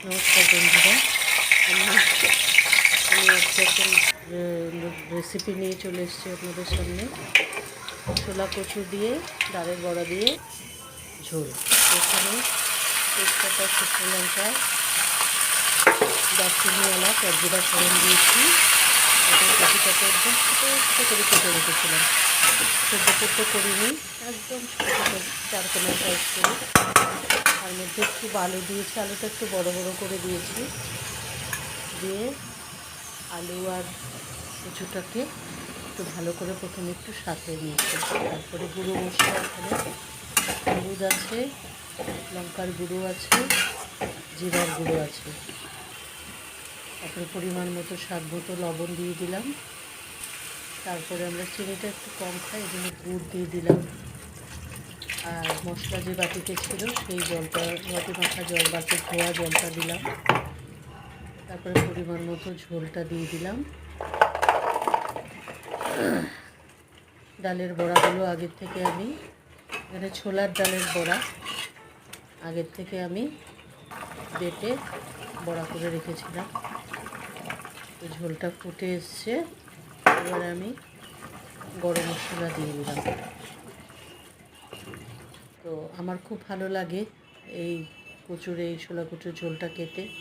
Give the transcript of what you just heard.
নমস্কার বন্ধুরা, আমি আজকে একটা রেসিপি নিয়ে চলে এসেছি আপনাদের সামনে। ছোলা কচু দিয়ে ডালের বড়া দিয়ে ঝোল। এখানে তেজপাতা, শুকনো লঙ্কা, দারচিনিওয়ালা জিরা ফোড়ন দিয়েছি। এখন কচুটাকে একদম ছোটো ছোটো করে কেটে রেখেছিলাম, সেদ্ধ করতে করিনি, একদম ছোটো ছোটো চারকোনা সাইজ করে। তার মধ্যে একটু আলু দিয়েছি, আলুটা একটু বড় বড় করে দিয়েছি। দিয়ে আলু আর কচুটাকে একটু ভালো করে প্রথমে একটু সাঁতলে নিয়েছি। তারপরে গুঁড়ো মশলা, এখানে হলুদ আছে, লঙ্কার গুঁড়ো আছে, জিরার গুঁড়ো আছে। তারপরে পরিমাণ মতো স্বাদ মতো লবণ দিয়ে দিলাম। তারপরে আমরা চিনিটা একটু কম খাই, এই জন্য গুড় দিয়ে দিলাম। আর মশলা যে বাটিতে ছিল সেই জলটা, বাটি মাখা জল, বাটি ধোয়া জলটা দিলাম। তারপরে পরিমাণ মতো ঝোলটা দিয়ে দিলাম। ডালের বড়াগুলো আগের থেকে আমি, এখানে ছোলার ডালের বড়া, আগের থেকে আমি বেটে বড়া করে রেখেছিলাম। তো ঝোলটা ফুটে এসছে, এবারে আমি গরম মশলা দিয়ে দিলাম। তো আমার খুব ভালো লাগে এই ছোলা কচুর ঝোলটা খেতে।